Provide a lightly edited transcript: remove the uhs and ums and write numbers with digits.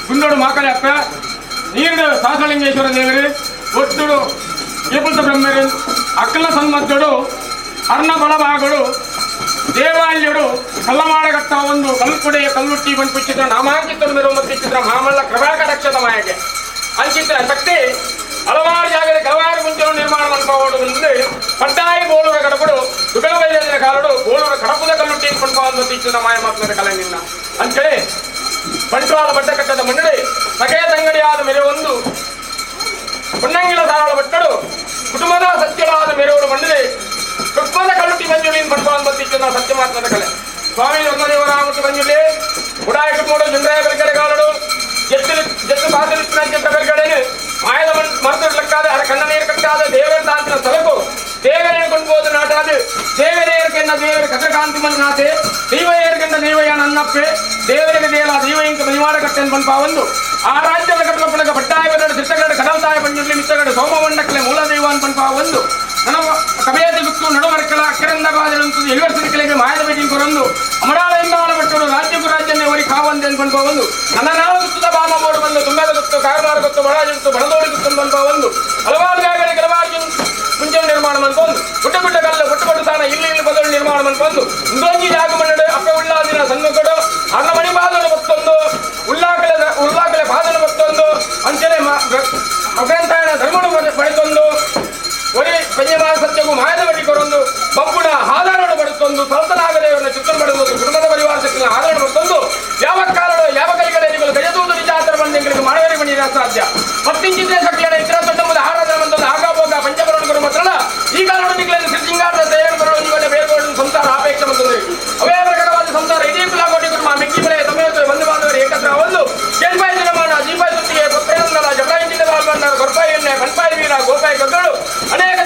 ಗುಂಡೋಡು ಮಾಕಳಪ್ಪ ನೀರು ಸಹಸ್ರಲಿಂಗೇಶ್ವರ ದೇವರು ಒಟ್ಟುಡು ಏಪುಲ್ತ ಬ್ರಹ್ಮರು ಅಕ್ಕಲ ಸನ್ಮದ್ದುಡು ಅರ್ಣ ಬಲಭಾಗಡು ದೇವಾಲ್ಯುಡು ಕಲ್ಲಮಾಡಗಟ್ಟ ಒಂದು ಕಲ್ಕುಡೆಯ ಕಲ್ಲುಟ್ಟಿ ಬಂದ್ಪಿಚ್ಚಿದ್ರ ನಾಮಾಂಕಿತ ಮೆರುಮತ್ತಿಚ್ಚಿದ್ರ ಮಾಮಲ್ಲ ಕೃಪಾಕಟಕ್ಷದ ಮಾಯಗೆ ಅಂಚಿತ್ರ ಶಕ್ತಿ ಹಲವಾರು ಜಾಗದಲ್ಲಿ ಹಲವಾರು ಮುಂಚೆಯನ್ನು ನಿರ್ಮಾಣ ಮಾಡ್ಕೊಳ್ಳೋದು ಪಟ್ಟಾಯಿ ಬೋಲೂರ ಕಡಪಡು ದುಗಳ ವೈದ್ಯರ ಕಾಲಡು ಬೋಲೂರ ಕಡಪದ ಕಲ್ಲುಟ್ಟಿ ಬಂದ್ಪಿಚ್ಚಿದ್ರ ಮಾಯ ಮಾತನಾಡ ಕಲೆ ನಿನ್ನ ಅಂತೇಳಿ ಬಂಟ್ವಾಳ ಬಡ್ಡಕಟ್ಟದ ಮನ್ನಡೆ ಸಗೇದ ಅಂಗಡಿಯಾದ ಮೇರೆ ಒಂದು ಹೊನ್ನಂಗಿಲ ಧಾರಾಳ ಬಟ್ಟಡು ಕುಟುಂಬದ ಸತ್ಯಳಾದ ಮೇರೆಯವರು ಮನ್ನಡೆ ಕೃಷ್ಣದ ಕಲ್ಲುಟ್ಟಿ ಮಂಜುಳಿನ ಬಂಟ್ವಾಳ ಬತ್ತಿಚ್ಚಿದ್ರ ಸತ್ಯ ಮಾತನಾಡ ಕಲೆ ಸ್ವಾಮಿ ಧರ್ಮದೇವರ ಮುಟ್ಟಿ ಮಂಜುಳಿ ಉಡಾಯ ಕುಟುಂಬ ಜಂಡ್ರಾಯ ಬೆಳಗಡೆ ಕಾಲಡು ಜತ್ತು ಬಾದಲಿನ ಚಿತ್ರ ಬೆಳಗಡೆ ಮಾಯದ ಮರದೊಡ್ಲಕ್ಕಾದ ಅರ ಕಣ್ಣ ನೀರು ಕಟ್ಟಾದ ದೇವರ ತಾಂತಿನ ಸಲಕು ದೇವರೇ ಕೊಂಡ್ಬೋದು ನಾಟಾದು ದೇವರೇರ್ಕೆನ್ನ ದೇವರ ಕಥಕಾಂತಿ ಮನ್ನಾತೆ ದೈವಯೇರ್ಕೆನ್ನ ದೈವಯ ನನ್ನಪ್ಪೆ ದೇವರಿಗೆ ದೇಲ ದೈವ ಇಂಕ ಮನಿವಾಡ ಕಟ್ಟೆನ್ ಬಂಪ ಒಂದು ಆ ರಾಜ್ಯದ ಕಟ್ಟಲಪ್ಪಳಗ ಬಟ್ಟಾಯಗಡ ಸಿಟ್ಟಗಡ ಕಡಲ್ತಾಯ ಬಂಜುಡ್ಲಿ ಮಿತ್ತಗಡ ಸೋಮವಣ್ಣಕ್ಲೆ ಮೂಲ ದೈವ ಅಂತ ಬಂಪ ಒಂದು ನನ್ನ ಕಬೇದಿ ಗುತ್ತು ನಡುವರ್ಕಲ ಅಕ್ಕರಿಂದ ಬಾದಲಂತು ಎಲಿವರ್ಸಲಿಕ್ಕೆ ಮಾಯದ ಬೇಟಿ ಕೊರಂದು ಅಮರಾಳ ಎಂಬಾಳ ಬಟ್ಟರು ರಾಜ್ಯಕ್ಕೂ ರಾಜ್ಯನೇ ಅವರಿ ಕಾವಂತೆ ಅಂತ ಬಂಪ ಒಂದು ನನ್ನ ನಾಳು ಗುತ್ತದ ಬಾಮ ಬೋಡು ಬಂದು ತುಂಬದ ಗುತ್ತು ಕಾರವಾರ ಗುತ್ತು ಬಡಾಜುತ್ತು ಬಡದೋಡಿ ಗುತ್ತು ಬಂಪ ಒಂದು ಹಲವಾರು ಜಾಗಗಳಿಗೆ ಕೆಲವಾರು ಮುಂಚೆ ನಿರ್ಮಾಣ ಮಾಡ್ಕೊಂಡು ಗುಡ್ಡ ಗುಡ್ಡ ಕಲ್ಲು ಗುಟ್ಟು ಗುಟ್ಟು ತಾಣ ಇಲ್ಲಿ ಬದಲು ನಿರ್ಮಾಣ ಮಾಡ್ಕೊಂಡು ಇಂದೊಂಜಿ ಜಾಗ ಮಣ್ಣು ಅಪ್ಪೆ ಉಳ್ಳಾದಿನ ಸಣ್ಣಕೊಡು ಅರ್ಣ ಮಣಿ ಬಾದಲು ಮತ್ತೊಂದು ಉಳ್ಳಾಕಲೆ ಬಾದಲು ಮತ್ತೊಂದು ಅಂಚನೆ ಮಗ್ರಂತಾಯಣ ಧರ್ಮಡು ಪಡೆದೊಂದು ಒರಿ ಪಂಜಮಾನ ಸತ್ಯಗೂ ಮಾಯದ ಬಡ್ಡಿ ಕೊರೊಂದು ಬಬ್ಬುಡ ಆಧಾರವನ್ನು ಪಡೆದೊಂದು ಸಲ್ತನಾಗದೇವರನ್ನ ಚಿತ್ರ ಪಡೆದೊಂದು ಕುಟುಂಬದ ಪರಿವಾರ ಶಕ್ತಿನ ಆಧಾರ ಪಡೆದೊಂದು ಯಾವ ಕಾರಣ ಯಾವ ಕೈಗಳಿಗೆ ಗಜದೂದು ನಿಜಾತರ ಬಂದೆಂಗಳಿಗೆ ಮಾಡವೇ ಬಣ್ಣಿರ ಸಾಧ್ಯ ಮತ್ತಿಂಚಿದ್ದೇ ಶಕ್ತಿಯನ್ನು ಇತರ ದೊಡ್ಡ ಆರಾಧನೆ ಬಂದೊಂದು ಆಗಾಬೋಗ ಪಂಚಬರೋಣಗಳು ಮಾತ್ರ ಈ ಕಾರಣಗಳಿಂದ ಸಿಂಗಾರದ ಸೇವೆ ಬರೋ ಜೀವನ ಬೇರ್ಕೊಂಡು ಸಂಸಾರ ಅಪೇಕ್ಷೆ ಬಂದದ್ದು ಅವೇ ಪ್ರಕಾರವಾದ ಸಂಸಾರ ಇಡೀ ಕುಲಾಕೋಟಿ ಕುಟುಂಬ ಮೆಕ್ಕಿ ಬೆಳೆ ಸಮೇತ ಬಂಧು ಬಾಂಧವರು ಏಕತ್ರ ಒಂದು ಕೆಂಪಾಯಿ ದಿನಮಾನ ದೀಪಾಯಿ ಸುತ್ತಿಗೆ ಕೊಪ್ಪೆಯಂದಲ ಜಬರಾಯಿ ಜಿಲ್ಲೆ ಬಾಲ್ಬಂಡ ಗೊರ್ಪಾಯಿ ಎಣ್ಣೆ ಕಣ್ಪಾಯಿ ವೀರ ಗೋಪಾಯಿ ಕಗ್ಗಳು ಅನೇಕ